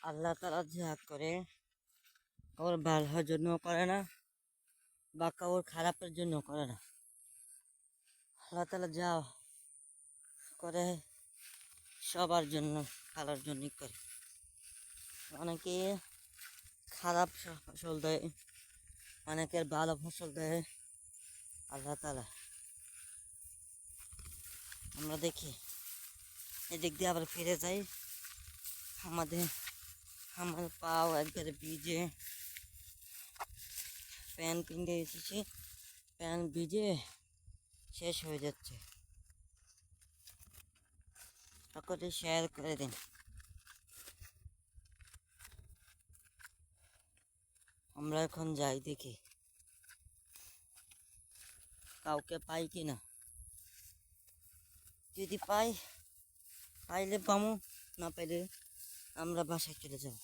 আল্লাহ তালা যা করে ওর ভালোর জন্য করে না, বা ওর খারাপের জন্য করে না। আল্লাহ তালা যা করে সবার জন্য ভালোর জন্যই করে। অনেকে খারাপ ফসল দেয়, অনেকের ভালো ফসল দেয় আল্লাহ তালা। আমরা দেখি এদিক দিয়ে আবার ফিরে যাই, আমার পাও একবারে ভিজে, প্যান্ট কিনতে এসেছি, প্যান্ট ভিজে শেষ হয়ে যাচ্ছে। সকলে শেয়ার করে দিন। আমরা এখন যাই, দেখি কাউকে পাই কি না। যদি পাইলে পামু, না পাইলে আমরা বাসায় চলে যাব।